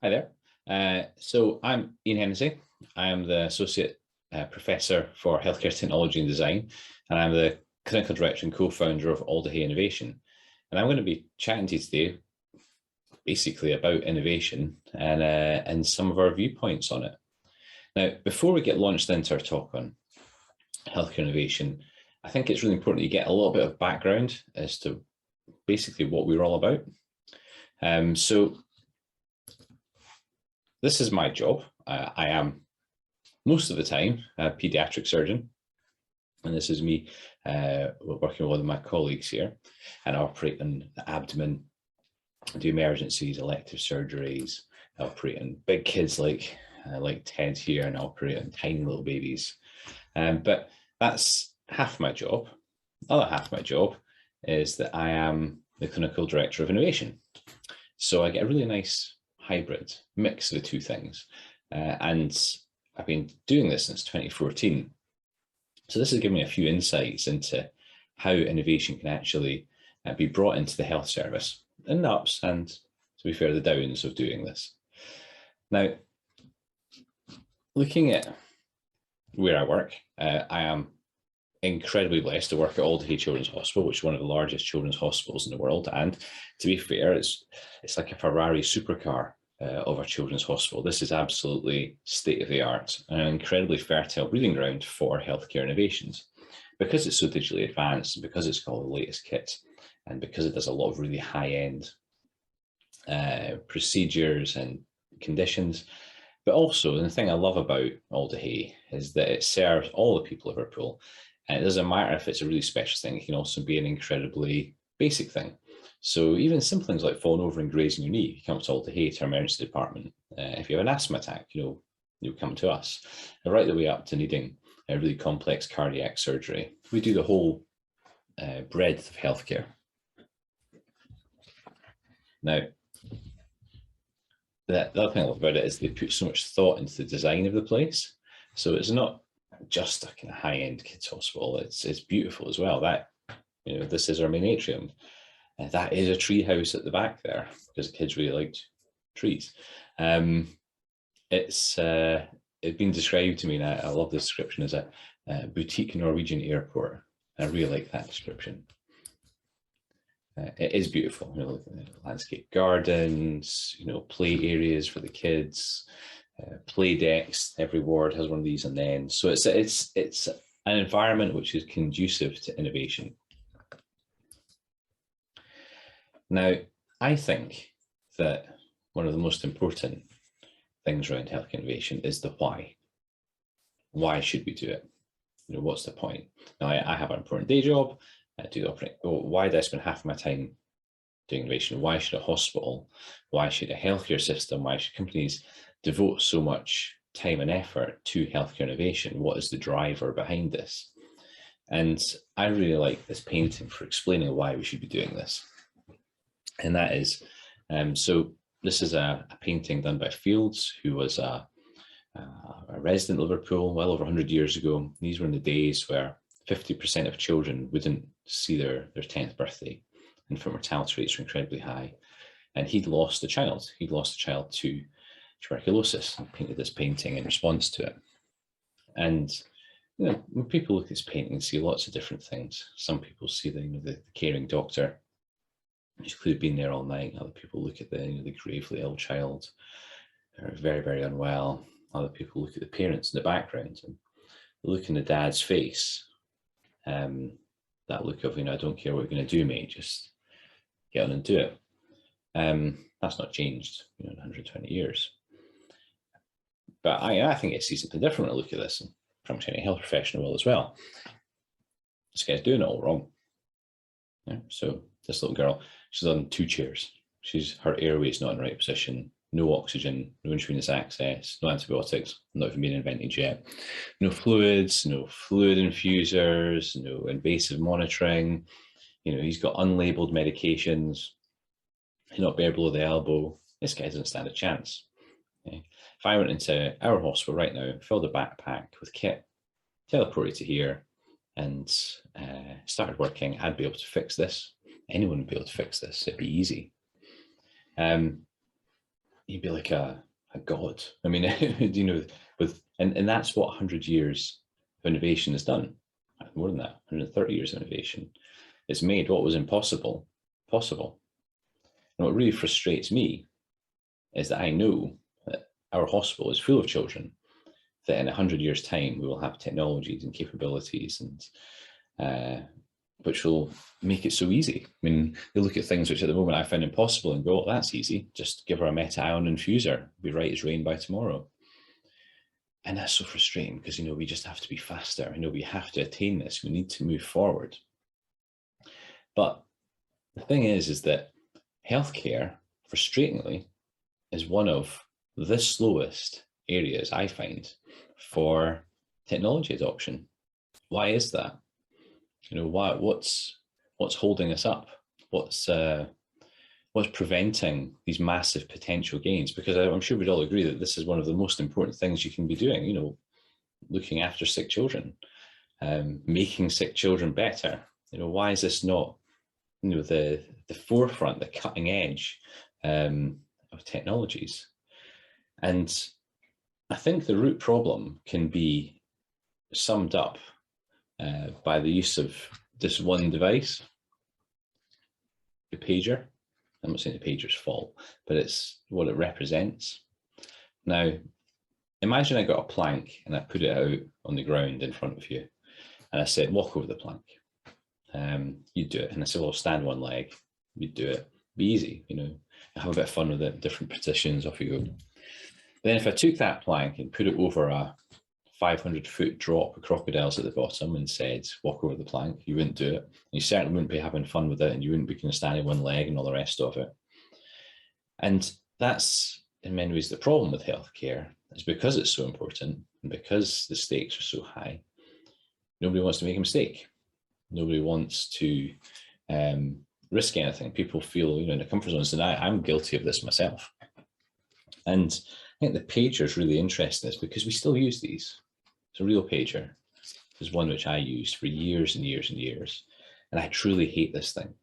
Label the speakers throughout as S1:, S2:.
S1: Hi there. So I'm Ian Hennessy. I am the Associate Professor for Healthcare Technology and Design, and I'm the Clinical Director and Co-Founder of Alder Innovation. And I'm going to be chatting to you today basically about innovation and some of our viewpoints on it. Now, before we get launched into our talk on healthcare innovation, I think it's really important you get a little bit of background as to basically what we're all about. So this is my job. I am most of the time a pediatric surgeon, and this is me working with one of my colleagues here, and I operate on the abdomen, do emergencies, elective surgeries. I operate on big kids like Ted here, and I operate on tiny little babies. But that's half my job. The other half of my job is that I am the Clinical Director of Innovation. So I get a really nice hybrid mix of the two things. And I've been doing this since 2014. So this has given me a few insights into how innovation can actually be brought into the health service, and the ups and, to be fair, the downs of doing this. Now, looking at where I work, I am incredibly blessed to work at Alder Children's Hospital, which is one of the largest children's hospitals in the world. And to be fair, it's like a Ferrari supercar of a children's hospital. This is absolutely state of the art and an incredibly fertile breeding ground for healthcare innovations, because it's so digitally advanced, and because it's got the latest kit, and because it does a lot of really high-end procedures and conditions. But also, the thing I love about Alder is that it serves all the people of Liverpool. And it doesn't matter if it's a really special thing, it can also be an incredibly basic thing. So even simple things like falling over and grazing your knee, you come to Alder to our emergency department. If you have an asthma attack, you'll come to us. Right the way up to needing a really complex cardiac surgery. We do the whole breadth of healthcare. Now, the other thing I love about it is they put so much thought into the design of the place. So it's not just a kind of high-end kids hospital. It's beautiful as well. That, this is our main atrium. And that is a tree house at the back there, because the kids really liked trees. It's been described to me, and I love the description, as a boutique Norwegian airport. I really like that description. It is beautiful, landscape gardens, play areas for the kids, play decks. Every ward has one of these, and then so it's an environment which is conducive to innovation. Now, I think that one of the most important things around healthcare innovation is the why. Why should we do it? What's the point? Now, I have an important day job. I do operate. Why do I spend half of my time doing innovation? Why should a hospital, why should a healthcare system, why should companies devote so much time and effort to healthcare innovation? What is the driver behind this? And I really like this painting for explaining why we should be doing this. And that is, so this is a painting done by Fields, who was a resident of Liverpool well over 100 years ago. These were in the days where 50% of children wouldn't see their 10th birthday. Infant mortality rates were incredibly high. And he'd lost a child. He'd lost a child to tuberculosis, and painted this painting in response to it. And when people look at this painting and see lots of different things, some people see the caring doctor who's clearly been there all night. Other people look at the gravely ill child, who are very, very unwell. Other people look at the parents in the background and look in the dad's face. That look of, I don't care what you're going to do, mate, just get on and do it. That's not changed, in 120 years. But I think I see something different when I look at this, and pretty much any health professional will as well. This guy's doing it all wrong. So this little girl, she's on 2 chairs. Her airway is not in the right position. No oxygen, no intravenous access, no antibiotics, not even being invented yet. No fluids, no fluid infusers, no invasive monitoring. He's got unlabeled medications. He's not bare below the elbow. This guy doesn't stand a chance. Okay? If I went into our hospital right now, filled a backpack with kit, teleported to here, and started working, I'd be able to fix this. Anyone would be able to fix this. It'd be easy. you'd be like a god. I mean, you know, and that's what 100 years of innovation has done. More than that, 130 years of innovation. It's made what was impossible possible. And what really frustrates me is that I know that our hospital is full of children, that in 100 years' time we will have technologies and capabilities and which will make it so easy. I mean, they look at things which at the moment I find impossible and go, oh, that's easy. Just give her a meta-ion infuser. Be right as rain by tomorrow. And that's so frustrating because, you know, we just have to be faster. You know, we have to attain this. We need to move forward. But the thing is that healthcare, frustratingly, is one of the slowest areas I find for technology adoption. Why is that? You know, what's holding us up? What's preventing these massive potential gains? Because I'm sure we'd all agree that this is one of the most important things you can be doing, you know, looking after sick children, making sick children better. You know, why is this not, you know, the forefront, the cutting edge of technologies? And I think the root problem can be summed up by the use of this one device, the pager. I'm not saying the pager's fault, but it's what it represents. Now, imagine I got a plank and I put it out on the ground in front of you, and I said, walk over the plank. You'd do it. And I said, well, stand one leg. You'd do it. Be easy, you know, have a bit of fun with it, different positions, off you go. Then if I took that plank and put it over a 500-foot drop of crocodiles at the bottom and said, walk over the plank, you wouldn't do it. You certainly wouldn't be having fun with it, and you wouldn't be kind of standing one leg and all the rest of it. And that's in many ways the problem with healthcare, is because it's so important and because the stakes are so high, nobody wants to make a mistake. Nobody wants to risk anything. People feel, you know, in the comfort zones, and I'm guilty of this myself. And I think the pager is really interesting, is because we still use these. It's a real pager. It's one which I used for years and years and years, and I truly hate this thing.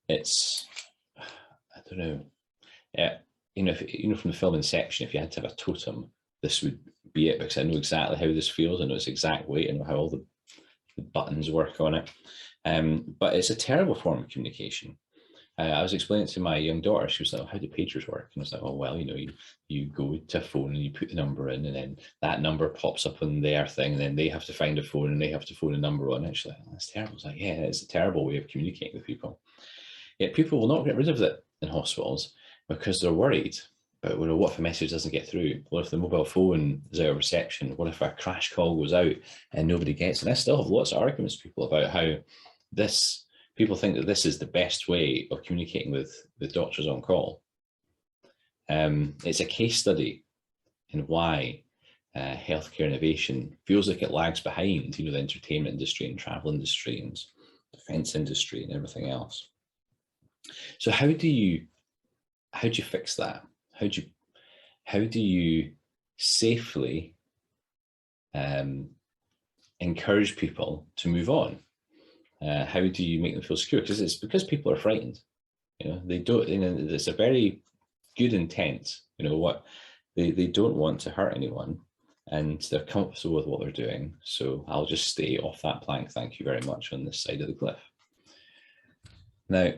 S1: It's, I don't know, you know, from the film Inception, if you had to have a totem, this would be it, because I know exactly how this feels. I know its exact weight. I know how all the buttons work on it. But it's a terrible form of communication. I was explaining to my young daughter, she was like, how do pagers work? And I was like, oh, well, you know, you go to a phone and you put the number in, and then that number pops up on their thing, and then they have to find a phone and they have to phone a number on it. She's like, oh, that's terrible. I was like, yeah, it's a terrible way of communicating with people. Yet people will not get rid of it in hospitals because they're worried. But you know, what if a message doesn't get through? What if the mobile phone is out of reception? What if a crash call goes out and nobody gets it? And I still have lots of arguments with people about how people think that this is the best way of communicating with doctors on call. It's a case study in why healthcare innovation feels like it lags behind, you know, the entertainment industry and travel industry and defense industry and everything else. So how do you fix that? How do you safely encourage people to move on? How do you make them feel secure? Because people are frightened. You know, they don't. You know, it's a very good intent. You know what? They don't want to hurt anyone, and they're comfortable with what they're doing. So I'll just stay off that plank. Thank you very much, on this side of the cliff. Now,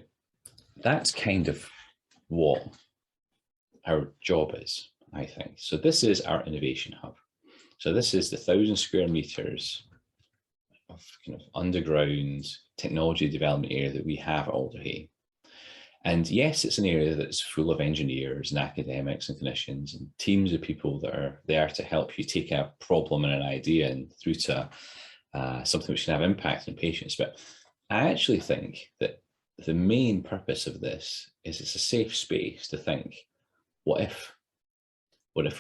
S1: that's kind of what our job is, I think. So this is our innovation hub. So this is the 1,000 square meters of kind of underground technology development area that we have at Alder. And yes, it's an area that's full of engineers and academics and clinicians and teams of people that are there to help you take a problem and an idea and through to something which can have impact on patients. But I actually think that the main purpose of this is it's a safe space to think, what if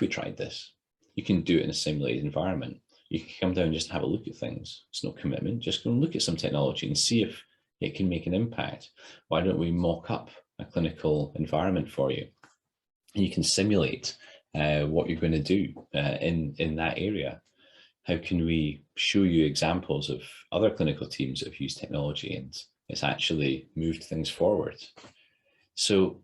S1: we tried this? You can do it in a simulated environment. You can come down and just have a look at things. It's no commitment. Just go and look at some technology and see if it can make an impact. Why don't we mock up a clinical environment for you? And you can simulate what you're going to do in that area. How can we show you examples of other clinical teams that have used technology and it's actually moved things forward? So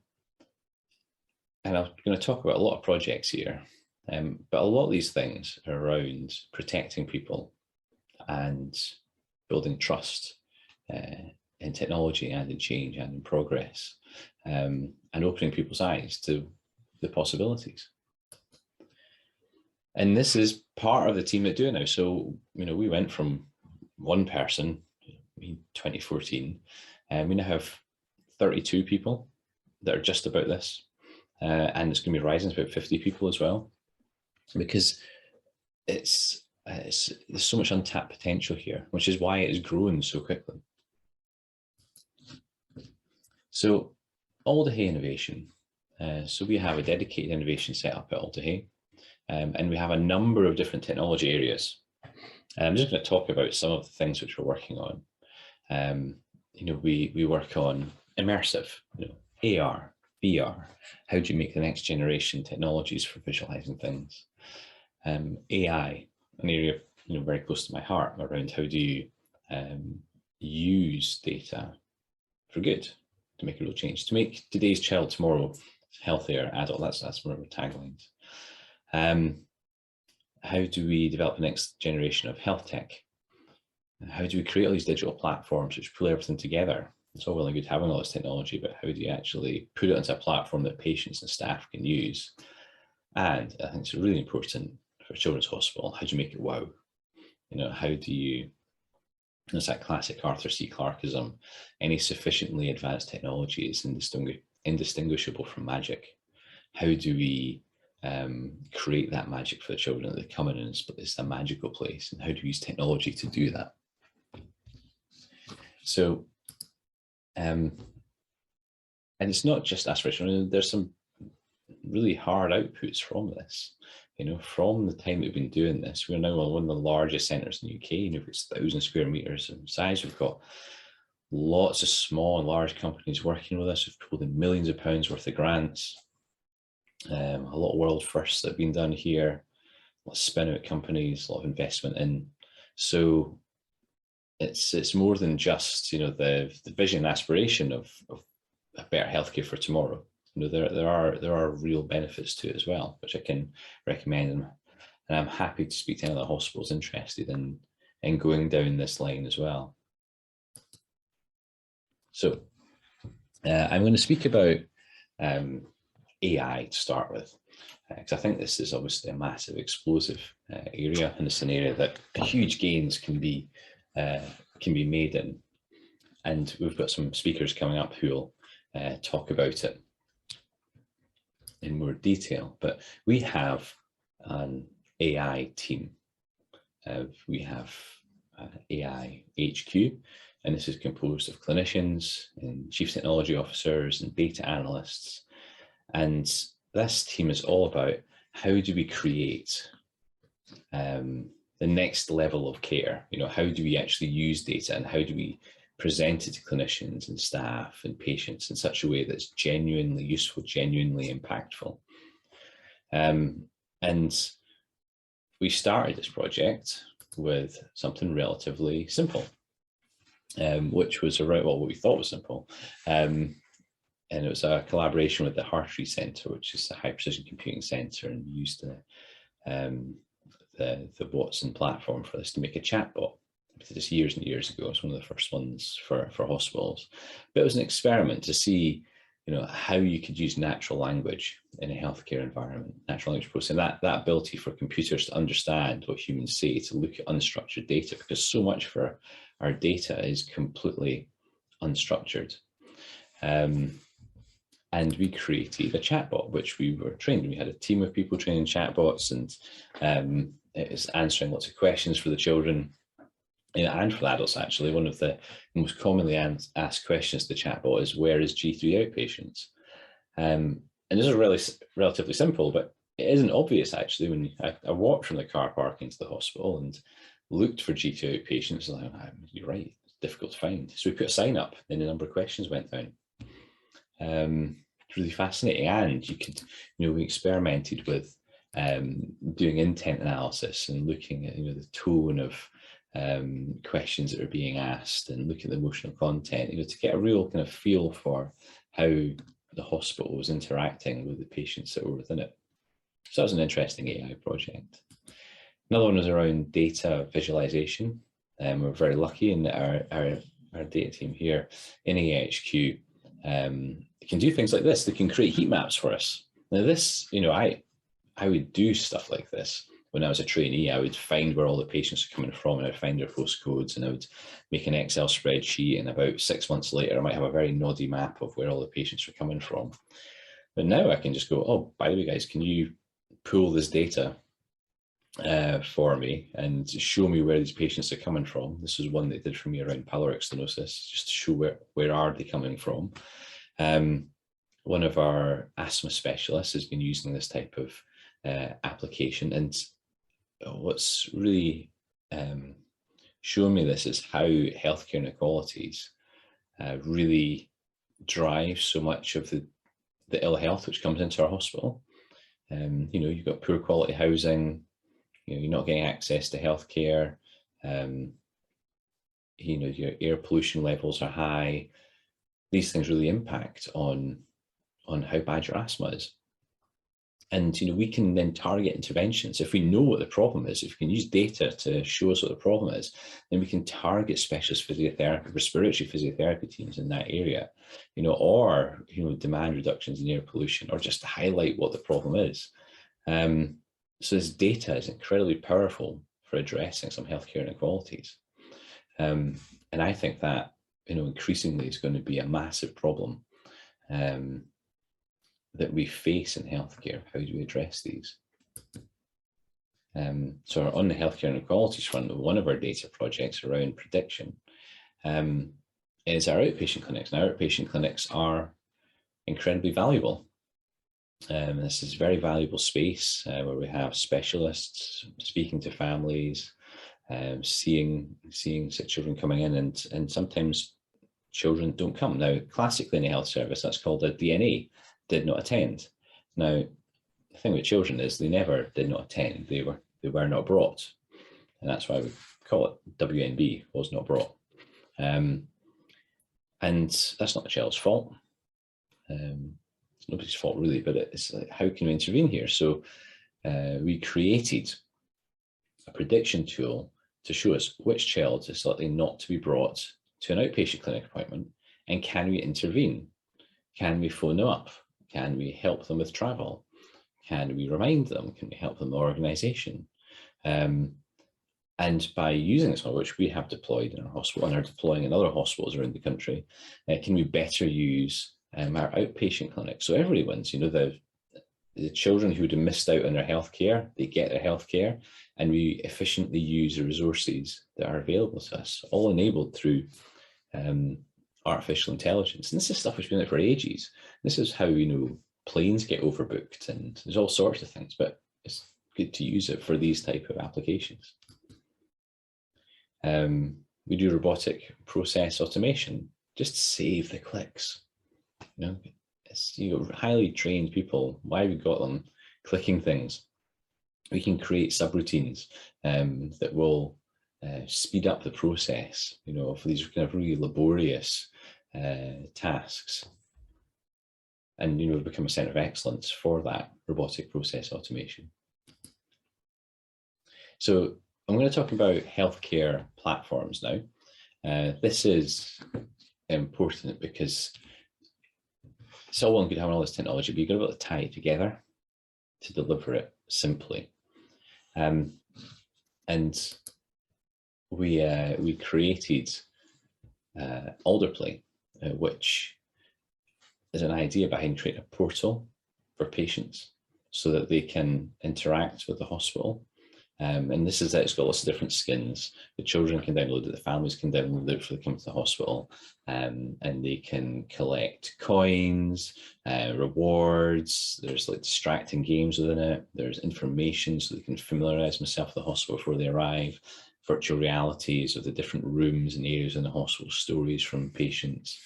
S1: and I'm going to talk about a lot of projects here, but a lot of these things are around protecting people and building trust in technology and in change and in progress, and opening people's eyes to the possibilities. And this is part of the team that do it now. So, we went from one person in 2014, and we now have 32 people that are just about this. And it's going to be rising to about 50 people as well, because there's so much untapped potential here, which is why it is growing so quickly. So Alder Innovation. So we have a dedicated innovation set up at Alder, and we have a number of different technology areas. And I'm just going to talk about some of the things which we're working on. We work on immersive, AR, VR. How do you make the next generation technologies for visualizing things? AI, an area very close to my heart, around how do you use data for good, to make a real change, to make today's child tomorrow healthier adult. That's one of our taglines. How do we develop the next generation of health tech? And how do we create all these digital platforms which pull everything together? It's all well and good having all this technology, but how do you actually put it into a platform that patients and staff can use? And I think it's really important for Children's Hospital. How do you make it wow? How do you, it's that classic Arthur C. Clarkeism, any sufficiently advanced technology is indistinguishable from magic. How do we create that magic for the children that they come in, and it's a magical place? And how do we use technology to do that? So, and it's not just aspirational. There's some really hard outputs from this. From the time we've been doing this, we're now one of the largest centres in the UK. It's 1,000 square metres in size. We've got lots of small and large companies working with us. We've pulled in millions of pounds worth of grants. A lot of world firsts that have been done here. A lot of spin-out companies, a lot of investment in. So it's more than just the vision and aspiration of a better healthcare for tomorrow. There are real benefits to it as well, which I can recommend, and I'm happy to speak to any of the hospitals interested in going down this line as well. So I'm going to speak about AI to start with, because I think this is obviously a massive, explosive area, and it's an area that huge gains can be made in. And we've got some speakers coming up who will talk about it in more detail. But we have an AI team. We have AI HQ, and this is composed of clinicians and chief technology officers and data analysts. And this team is all about how do we create the next level of care? How do we actually use data, and how do we present it to clinicians and staff and patients in such a way that's genuinely useful, genuinely impactful? And we started this project with something relatively simple, which was around what we thought was simple. And it was a collaboration with the Hartree Centre, which is a high precision computing centre, and we used the Watson platform for this to make a chatbot. This years and years ago. It's one of the first ones for hospitals. But it was an experiment to see, how you could use natural language in a healthcare environment, natural language processing, that ability for computers to understand what humans say, to look at unstructured data, because so much for our data is completely unstructured. And we created a chatbot, which we were trained. We had a team of people training chatbots, and it was answering lots of questions for the children. And for the adults, actually. One of the most commonly asked questions to the chatbot is, where is G3 outpatients? And this is really relatively simple, but it isn't obvious, actually. When I walked from the car park into the hospital and looked for G2 outpatients, and you're right, it's difficult to find. So we put a sign up, and the number of questions went down. It's really fascinating. And you could, we experimented with doing intent analysis and looking at, the tone of questions that are being asked, and look at the emotional content, to get a real kind of feel for how the hospital was interacting with the patients that were within it. So that was an interesting AI project. Another one was around data visualization. We're very lucky in that our data team here in AHQ can do things like this. They can create heat maps for us. Now this, I would do stuff like this when I was a trainee. I would find where all the patients are coming from, and I'd find their postcodes, and I would make an Excel spreadsheet, and about 6 months later I might have a very noddy map of where all the patients are coming from. But now I can just go, oh, by the way, guys, can you pull this data for me and show me where these patients are coming from? This is one they did for me around pyloric stenosis, just to show where are they coming from. One of our asthma specialists has been using this type of application, and what's really shown me this is how healthcare inequalities really drive so much of the ill health which comes into our hospital. You've got poor quality housing, you're not getting access to healthcare, your air pollution levels are high. These things really impact on how bad your asthma is. And we can then target interventions. If we know what the problem is, if we can use data to show us what the problem is, then we can target specialist physiotherapy, respiratory physiotherapy teams in that area, or demand reductions in air pollution, or just to highlight what the problem is. So this data is incredibly powerful for addressing some healthcare inequalities. And I think that, increasingly is going to be a massive problem that we face in healthcare. How do we address these? So on the healthcare inequalities front, one of our data projects around prediction is our outpatient clinics. Now, outpatient clinics are incredibly valuable. This is very valuable space where we have specialists speaking to families, seeing sick children coming in, and sometimes children don't come. Now, classically in the health service, that's called a DNA, did not attend. Now, the thing with children is they never did not attend. They were not brought, and that's why we call it WNB, was not brought. And that's not the child's fault. It's nobody's fault really, but it's like, how can we intervene here? So we created a prediction tool to show us which child is likely not to be brought to an outpatient clinic appointment, and can we intervene? Can we phone them up? Can we help them with travel? Can we remind them? Can we help them with organisation? And by using this one, which we have deployed in our hospital and are deploying in other hospitals around the country, can we better use our outpatient clinic? So everybody wins. The children who would have missed out on their healthcare, they get their healthcare, and we efficiently use the resources that are available to us, all enabled through artificial intelligence. And this is stuff which has been there for ages. This is how planes get overbooked, and there's all sorts of things, but it's good to use it for these type of applications. We do robotic process automation, just to save the clicks. It's highly trained people. Why we got them clicking things? We can create subroutines that will speed up the process, for these kind of really laborious tasks. And we've become a centre of excellence for that robotic process automation. So I'm going to talk about healthcare platforms now. This is important because it's all one good having all this technology, but you've got to be able to tie it together to deliver it simply. And we created Alder, which is an idea behind creating a portal for patients so that they can interact with the hospital. And this is it. It's got lots of different skins. The children can download it, the families can download it before they come to the hospital, and they can collect coins, rewards. There's like distracting games within it. There's information so they can familiarize themselves with the hospital before they arrive. Virtual realities of the different rooms and areas in the hospital, stories from patients,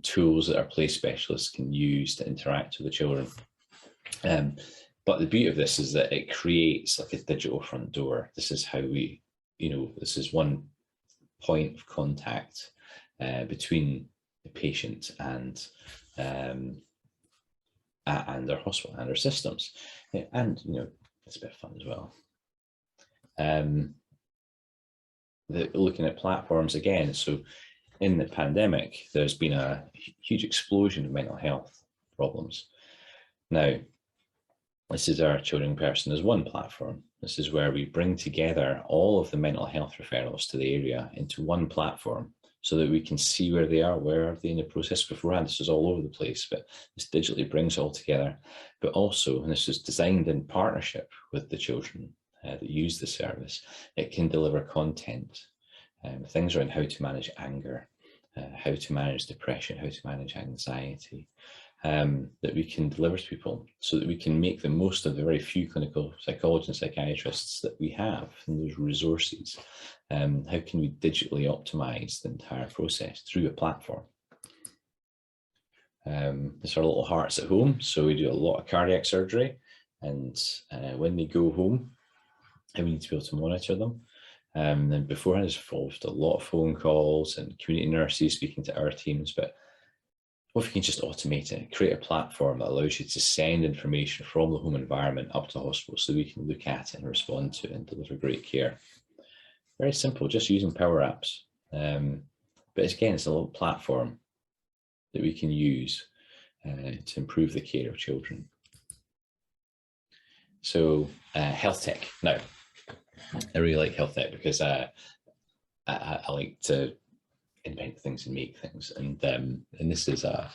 S1: tools that our play specialists can use to interact with the children. But the beauty of this is that it creates like a digital front door. This is how we, this is one point of contact between the patient and and our hospital and our systems. And, it's a bit of fun as well. Looking at platforms again, so in the pandemic, there's been a huge explosion of mental health problems. Now, this is our Children Person as One platform. This is where we bring together all of the mental health referrals to the area into one platform so that we can see where they are, where are they in the process beforehand. This is all over the place, but this digitally brings it all together. But also, and this is designed in partnership with the children that use the service, it can deliver content, things around how to manage anger, how to manage depression, how to manage anxiety, that we can deliver to people so that we can make the most of the very few clinical psychologists and psychiatrists that we have and those resources. How can we digitally optimize the entire process through a platform? It's our little hearts at home. So we do a lot of cardiac surgery, and when they go home, we need to be able to monitor them. And beforehand, it's involved a lot of phone calls and community nurses speaking to our teams, but what if you can just automate it, create a platform that allows you to send information from the home environment up to the hospital so we can look at it and respond to it and deliver great care. Very simple, just using Power Apps. But again, it's a little platform that we can use to improve the care of children. So health tech. Now, I really like health tech because I like to invent things and make things, and this is a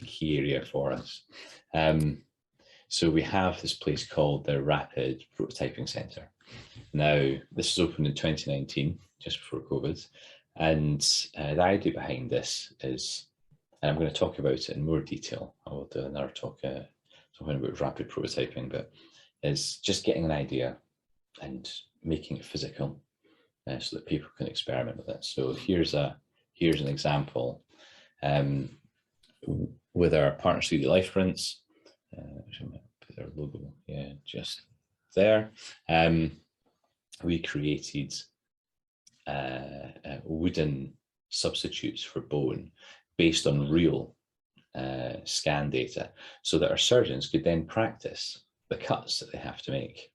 S1: key area for us. So we have this place called the Rapid Prototyping Centre. Now, this was opened in 2019, just before COVID, and the idea behind this is, and I'm going to talk about it in more detail. I will do another talk talking about rapid prototyping, but is just getting an idea and making it physical so that people can experiment with it. So here's an example with our partner 3D Life Prints. Which I might put their logo, just there. We created wooden substitutes for bone based on real scan data, so that our surgeons could then practice the cuts that they have to make.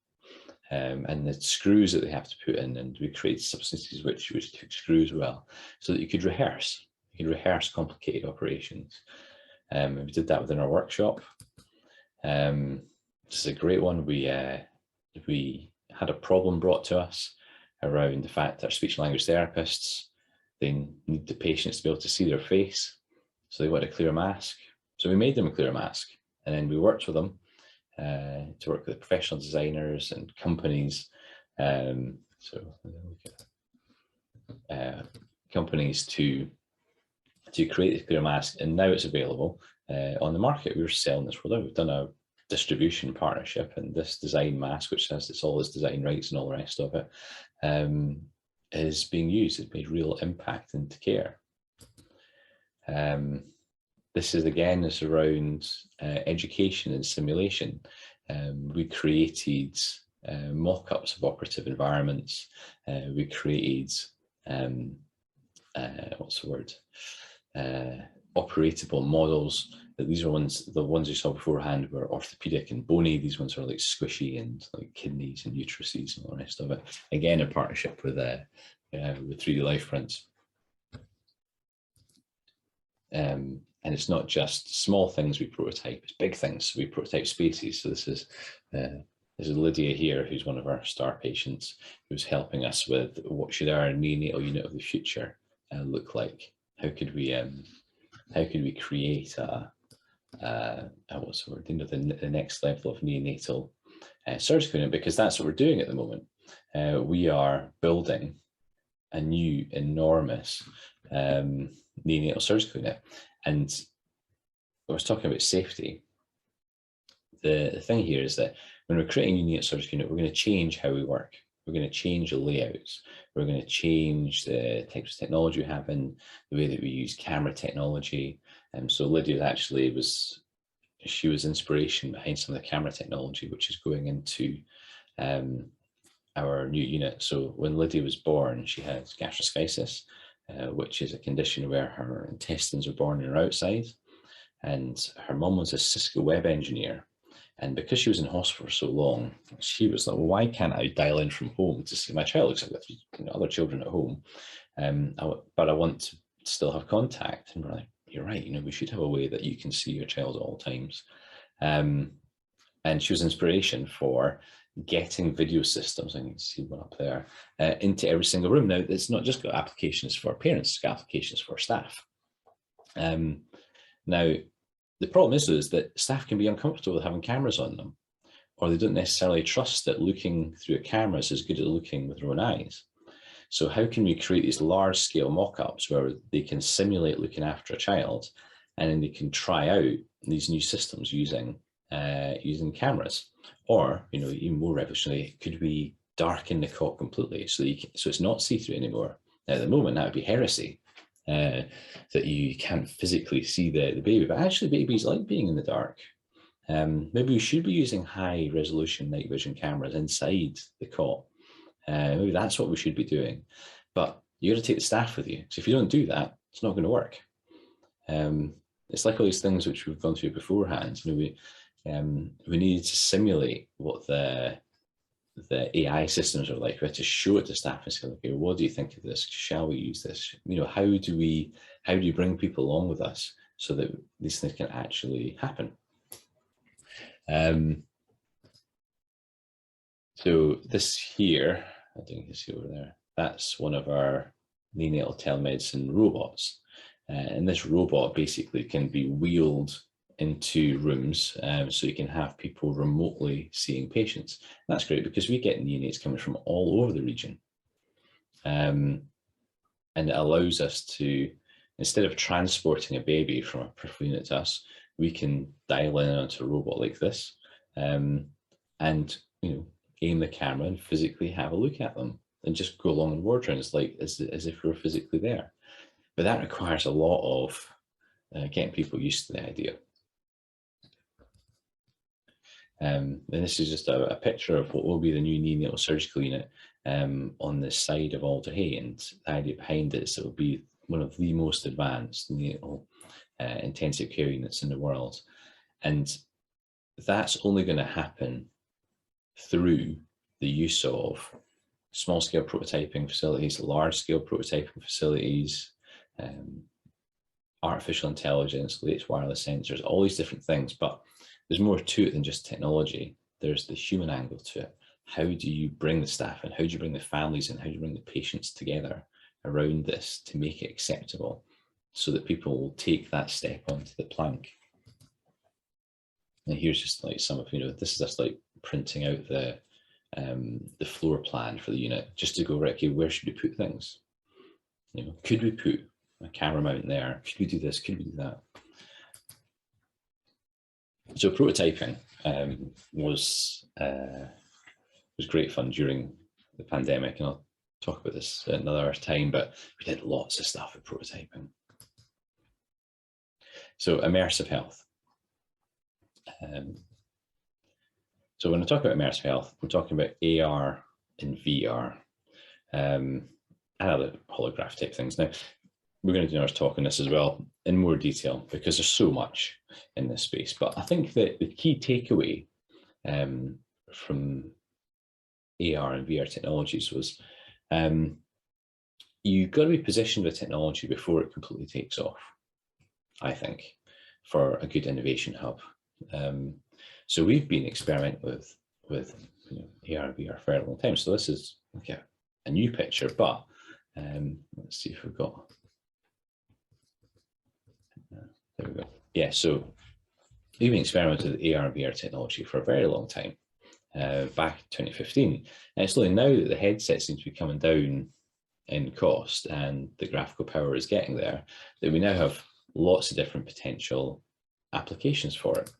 S1: And the screws that they have to put in, and we create substances which took screws well, so that you could rehearse. You could rehearse complicated operations. And we did that within our workshop. This is a great one. We had a problem brought to us around the fact that our speech and language therapists, they need the patients to be able to see their face, so they want a clear mask. So we made them a clear mask, and then we worked with them to work with professional designers and companies. Companies to create a clear mask, and now it's available on the market. We were selling this. We've done a distribution partnership, and this design mask, which has all its design rights and all the rest of it, is being used. It's made real impact into care. This is again is around education and simulation. We created mock-ups of operative environments. We created operatable models. These are the ones you saw beforehand were orthopedic and bony. These ones are like squishy and like kidneys and uteruses and all the rest of it. Again, in partnership with 3D Life Prints. And it's not just small things we prototype, it's big things. We prototype spaces. So this is Lydia here, who's one of our star patients, who's helping us with what should our neonatal unit of the future look like? How could we create what's the word? The next level of neonatal surgical unit, because that's what we're doing at the moment. We are building a new enormous neonatal surgical unit. And I was talking about safety. The thing here is that when we're creating a neonatal surgical unit, we're going to change how we work. We're going to change the layouts. We're going to change the types of technology we have in the way that we use camera technology. So Lydia actually was inspiration behind some of the camera technology, which is going into our new unit. So when Lydia was born, she had gastroschisis, which is a condition where her intestines are born on her outside. and her mum was a Cisco web engineer. And because she was in hospital for so long, she was like, well, why can't I dial in from home to see my child? Because I've got other children at home, but I want to still have contact. And we're like, you're right, we should have a way that you can see your child at all times. And she was inspiration for getting video systems, I can see one up there, into every single room. Now, it's not just got applications for parents, it's got applications for staff. Now, the problem is that staff can be uncomfortable with having cameras on them, or they don't necessarily trust that looking through a camera is as good as looking with their own eyes. So how can we create these large-scale mock-ups where they can simulate looking after a child, and then they can try out these new systems using cameras? Or, even more revolutionary, could we darken the cot completely so it's not see-through anymore? Now, at the moment, that would be heresy, that you can't physically see the baby, but actually babies like being in the dark. Maybe we should be using high-resolution night vision cameras inside the cot. Maybe that's what we should be doing. But you got to take the staff with you. So if you don't do that, it's not going to work. It's like all these things which we've gone through beforehand. We needed to simulate what the AI systems are like. We had to show it to staff and say, okay, what do you think of this? Shall we use this? How do you bring people along with us so that these things can actually happen? So this here, I think you can see over there, that's one of our neonatal telemedicine robots. And this robot basically can be wheeled into rooms, so you can have people remotely seeing patients. And that's great because we get neonates coming from all over the region. And it allows us to, instead of transporting a baby from a peripheral unit to us, we can dial in onto a robot like this, and aim the camera and physically have a look at them and just go along in ward rounds like as if we were physically there. But that requires a lot of getting people used to the idea. And this is just a picture of what will be the new neonatal surgical unit on the side of Alder. And the idea behind it is it will be one of the most advanced neonatal intensive care units in the world. And that's only going to happen through the use of small-scale prototyping facilities, large-scale prototyping facilities, artificial intelligence, latest wireless sensors, all these different things. But there's more to it than just technology. There's the human angle to it. How do you bring the staff in? How do you bring the families in? How do you bring the patients together around this to make it acceptable so that people will take that step onto the plank? And here's just like some of, this is just like printing out the floor plan for the unit, just to go, right, okay, where should we put things? Could we put a camera mount there? Could we do this? Could we do that? So prototyping was great fun during the pandemic, and I'll talk about this another time, but we did lots of stuff with prototyping. So immersive health. So when I talk about immersive health, I'm talking about AR and VR and other holograph type things. Now, we're going to do another talk on this as well in more detail because there's so much in this space. But I think that the key takeaway from AR and VR technologies was you've got to be positioned with technology before it completely takes off, I think, for a good innovation hub. So we've been experimenting with AR and VR for a long time. So this is like a new picture, but let's see if we've got. There we go. Yeah, so we've been experimenting with AR and VR technology for a very long time, back in 2015. And it's only now that the headset seems to be coming down in cost and the graphical power is getting there, that we now have lots of different potential applications for it.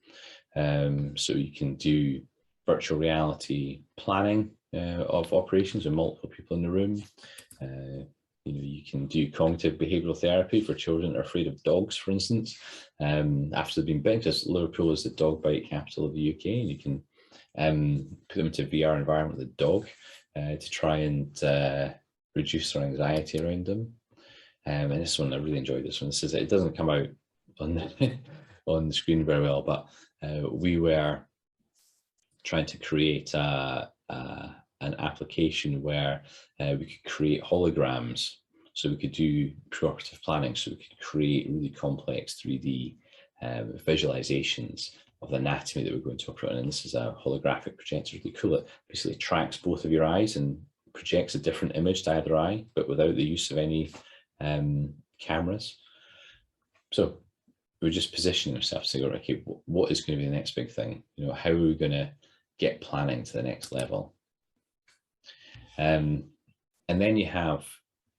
S1: So you can do virtual reality planning of operations with multiple people in the room. You can do cognitive behavioural therapy for children that are afraid of dogs, for instance, after they've been bitten, because Liverpool is the dog bite capital of the UK, and you can put them into a VR environment with a dog to try and reduce their anxiety around them. And this one, I really enjoyed this one. It doesn't come out on on the screen very well, but we were trying to create an application where we could create holograms. So we could do preoperative planning. So we could create really complex 3D visualizations of the anatomy that we're going to operate on. And this is a holographic projector, really cool. It basically tracks both of your eyes and projects a different image to either eye, but without the use of any cameras. So we're just positioning ourselves to go, okay, what is going to be the next big thing? You know, how are we going to get planning to the next level? And then you have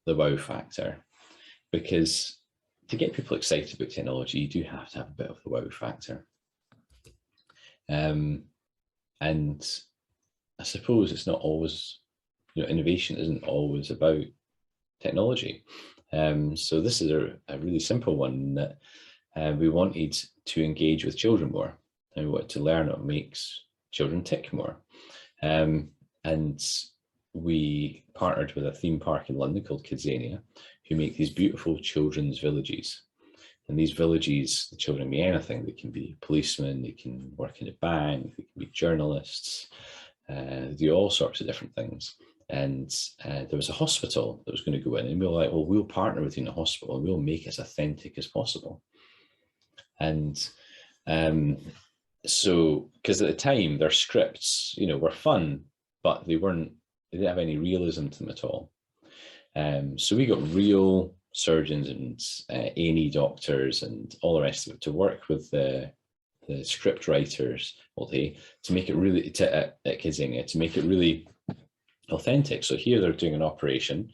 S1: the wow factor, because to get people excited about technology, you do have to have a bit of the wow factor. And I suppose it's not always, you know, innovation isn't always about technology. So this is a really simple one that we wanted to engage with children more, and we wanted to learn what makes children tick more. And we partnered with a theme park in London called Kidzania, who make these beautiful children's villages. And these villages, the children can be anything. They can be policemen, they can work in a bank, they can be journalists, they do all sorts of different things. And there was a hospital that was going to go in, and we were like, well, we'll partner with you in the hospital and we'll make it as authentic as possible. And so, because at the time their scripts, you know, were fun, but they didn't have any realism to them at all. So we got real surgeons and A&E doctors and all the rest of it to work with the script writers all day to make it really, at Kidzania, to make it really authentic. So here they're doing an operation,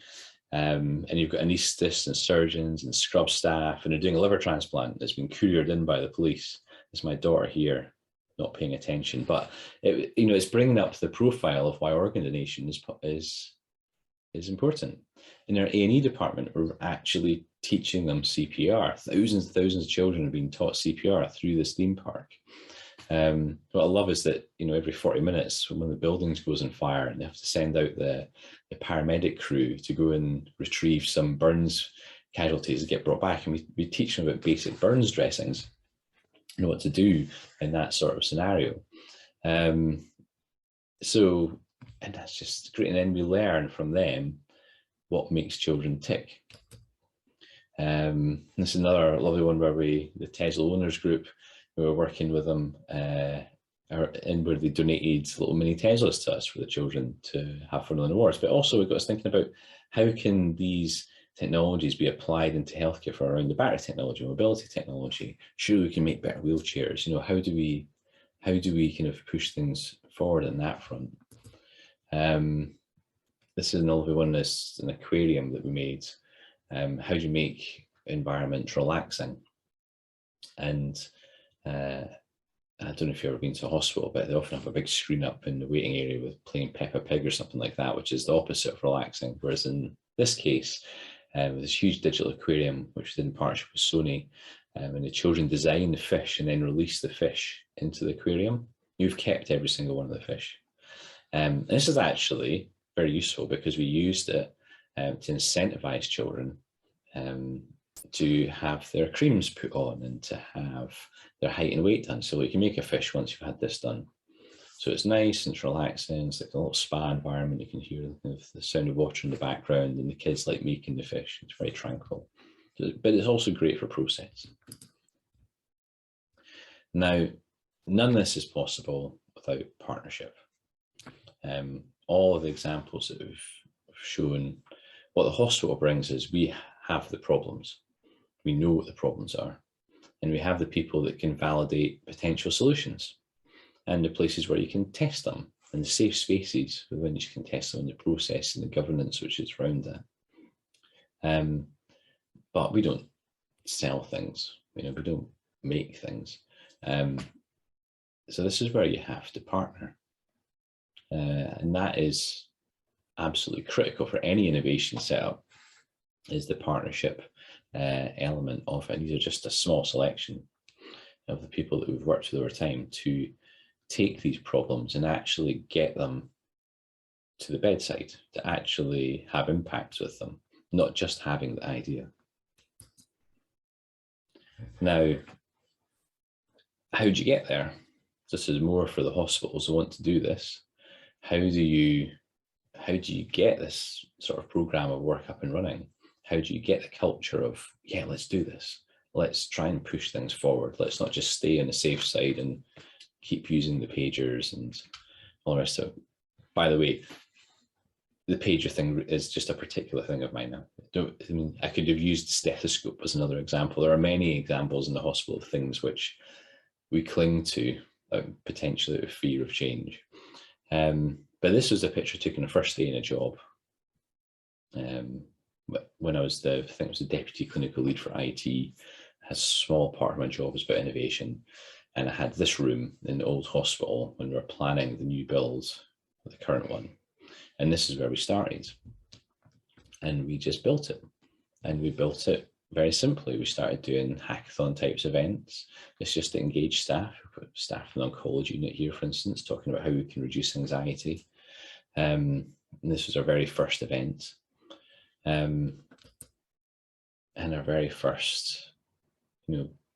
S1: and you've got anaesthetists and surgeons and scrub staff, and they're doing a liver transplant that's been couriered in by the police. It's my daughter here not paying attention, but it, you know, it's bringing up the profile of why organ donation is important. In our A&E department, we're actually teaching them CPR. Thousands and thousands of children are being taught CPR through this theme park. What I love is that, you know, every 40 minutes when one of the buildings goes on fire and they have to send out the paramedic crew to go and retrieve some burns casualties that get brought back, and we teach them about basic burns dressings, you know, what to do in that sort of scenario. So, and that's just great. And then we learn from them what makes children tick. This is another lovely one where the Tesla owners group, we were working with them, and where they donated little mini Teslas to us for the children to have fun on the wars. But also it got us thinking about how can these technologies be applied into healthcare for around the battery technology, mobility technology. Surely we can make better wheelchairs. You know, how do we kind of push things forward on that front? This is another one, this an aquarium that we made. How do you make environment relaxing? And I don't know if you've ever been to a hospital, but they often have a big screen up in the waiting area with playing Peppa Pig or something like that, which is the opposite of relaxing. Whereas in this case, with this huge digital aquarium, which is in partnership with Sony, and the children design the fish and then release the fish into the aquarium, you've kept every single one of the fish. And this is actually very useful because we used it to incentivize children to have their creams put on and to have their height and weight done. So you can make a fish once you've had this done. So it's nice and it's relaxing. It's like a little spa environment. You can hear the sound of water in the background, and the kids like making the fish. It's very tranquil. But it's also great for process. Now, none of this is possible without partnership. All of the examples that we've shown, what the hospital brings is we have the problems. We know what the problems are, and we have the people that can validate potential solutions, and the places where you can test them, and the safe spaces within which you can test them, and the process and the governance which is around that. But we don't sell things, you know, we don't make things. So this is where you have to partner. And that is absolutely critical for any innovation setup, is the partnership element of it. And these are just a small selection of the people that we've worked with over time to take these problems and actually get them to the bedside, to actually have impacts with them, not just having the idea. Now, how do you get there? This is more for the hospitals who want to do this. How do you get this sort of program of work up and running? How do you get the culture of, yeah, let's do this. Let's try and push things forward. Let's not just stay on the safe side and keep using the pagers and all the rest of it. By the way, the pager thing is just a particular thing of mine now. I could have used stethoscope as another example. There are many examples in the hospital of things which we cling to, potentially out of fear of change. But this was a picture taken the first day in a job. When I was I think it was the deputy clinical lead for IT, a small part of my job was about innovation. And I had this room in the old hospital when we were planning the new build, the current one. And this is where we started. And we just built it. And we built it very simply. We started doing hackathon types events. It's just to engage staff. We put staff in the oncology unit here, for instance, talking about how we can reduce anxiety. And this was our very first event. And our very first,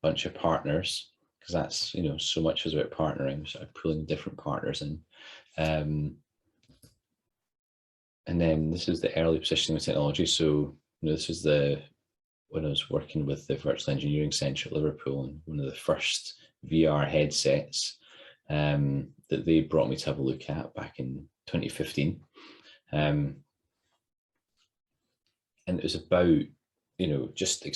S1: bunch of partners, because that's, so much was about partnering, so pulling different partners in. And then this is the early positioning of technology. So, this was when I was working with the Virtual Engineering Centre at Liverpool, and one of the first VR headsets that they brought me to have a look at back in 2015. And it was about, just,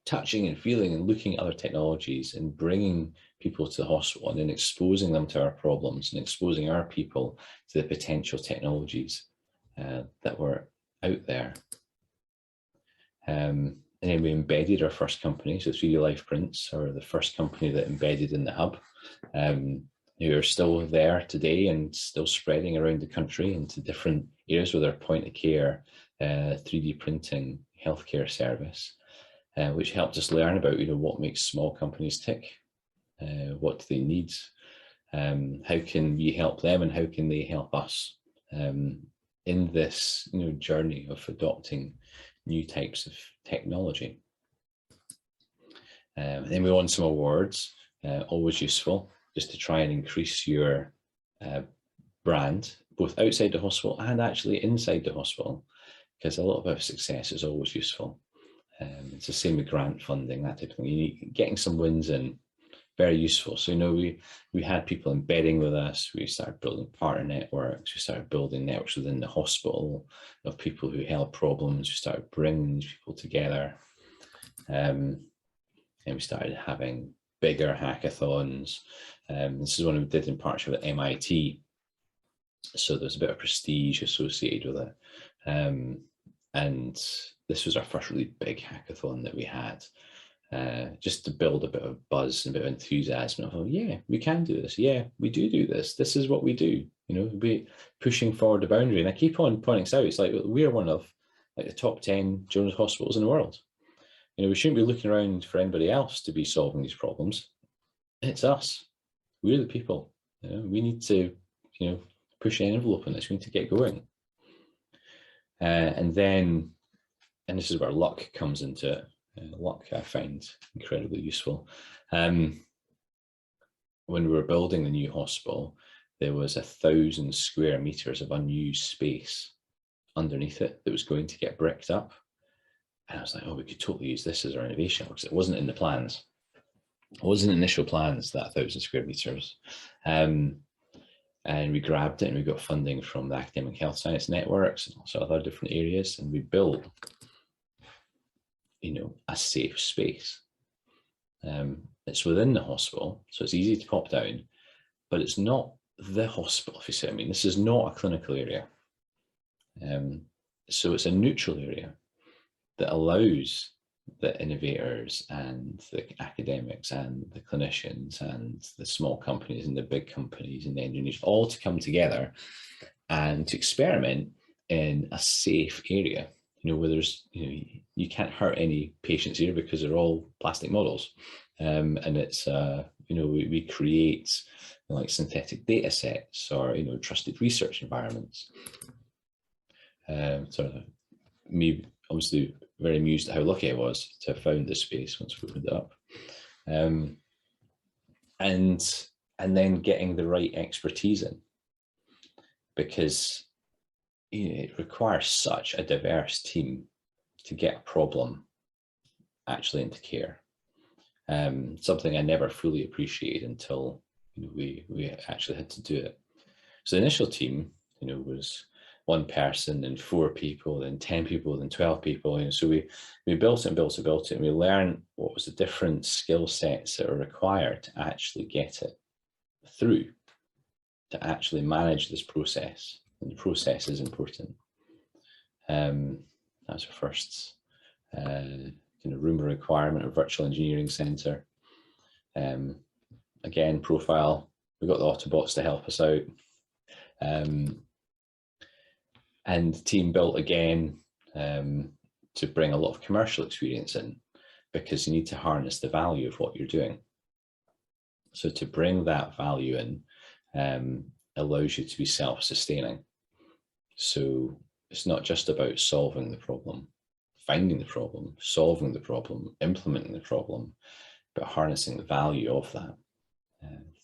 S1: touching and feeling and looking at other technologies and bringing people to the hospital and then exposing them to our problems and exposing our people to the potential technologies that were out there. And then we embedded our first company, so 3D Life Prints, or the first company that embedded in the hub, who are still there today and still spreading around the country into different areas with our point of care 3D printing healthcare service, which helped us learn about what makes small companies tick, what do they need, how can we help them, and how can they help us in this journey of adopting new types of technology. And then we won some awards, always useful, just to try and increase your brand, both outside the hospital and actually inside the hospital, because a lot of our success is always useful. It's the same with grant funding, that type of thing. Getting some wins in, very useful. So, we had people embedding with us. We started building partner networks. We started building networks within the hospital of people who held problems. We started bringing these people together. And we started having bigger hackathons. This is one we did in partnership with MIT. So there's a bit of prestige associated with it. And this was our first really big hackathon that we had, just to build a bit of buzz and a bit of enthusiasm. I thought, yeah, we can do this. Yeah, we do this. This is what we do. We're pushing forward the boundary. And I keep on pointing this out. It's like we're one of the top 10 children's hospitals in the world. We shouldn't be looking around for anybody else to be solving these problems. It's us. We're the people. We need to, push the envelope on this. We need to get going. And this is where luck comes into it. Luck I find incredibly useful. When we were building the new hospital, there was 1,000 square meters of unused space underneath it that was going to get bricked up. And I was like, oh, we could totally use this as our innovation, because it wasn't in the plans. It wasn't initial plans, that 1,000 square meters. And we grabbed it, and we got funding from the academic health science networks and also other different areas. And we built, a safe space. It's within the hospital, so it's easy to pop down, but it's not the hospital, if you see what I mean. This is not a clinical area. So it's a neutral area that allows the innovators and the academics and the clinicians and the small companies and the big companies and the engineers all to come together and to experiment in a safe area, where there's, you can't hurt any patients here because they're all plastic models. And it's, we create like synthetic data sets or, trusted research environments. So me, obviously, very amused at how lucky I was to have found this space once we opened it up. and then getting the right expertise in, because it requires such a diverse team to get a problem actually into care. Something I never fully appreciated until we actually had to do it. So the initial team, was one person, then 4 people, then 10 people, then 12 people. And so we built it and built it, built it, and we learned what was the different skill sets that are required to actually get it through, to actually manage this process. And the process is important. That's our first room requirement, or virtual engineering center. Again, profile, we got the Autobots to help us out. And the team built again to bring a lot of commercial experience in, because you need to harness the value of what you're doing. So to bring that value in allows you to be self-sustaining. So it's not just about solving the problem, finding the problem, solving the problem, implementing the problem, but harnessing the value of that.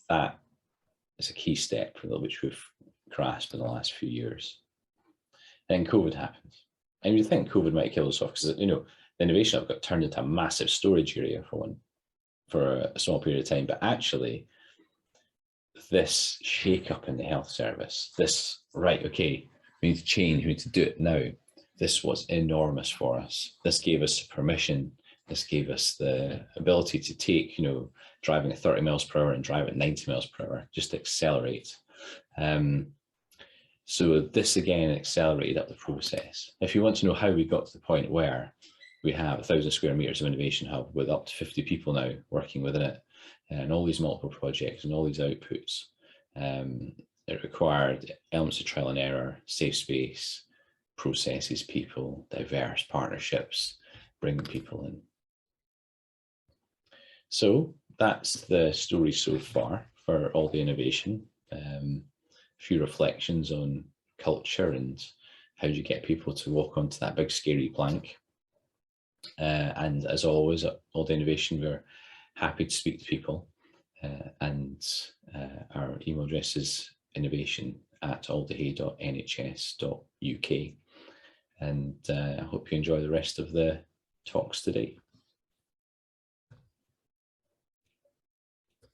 S1: That is a key step which we've grasped in the last few years. Then COVID happens. And you think COVID might kill us off, because the innovation hub got turned into a massive storage area for a small period of time. But actually, this shake-up in the health service, this, right, okay, we need to change, we need to do it now. This was enormous for us. This gave us permission. This gave us the ability to take, driving at 30 miles per hour and drive at 90 miles per hour, just accelerate. So this again accelerated up the process. If you want to know how we got to the point where we have 1,000 square meters of innovation hub with up to 50 people now working within it, and all these multiple projects and all these outputs, it required elements of trial and error, safe space, processes, people, diverse partnerships, bringing people in. So that's the story so far for all the innovation. A few reflections on culture and how do you get people to walk onto that big scary plank. And as always, at All the Innovation, we're happy to speak to people. And our email address is innovation@alderhay.nhs.uk. And I hope you enjoy the rest of the talks today.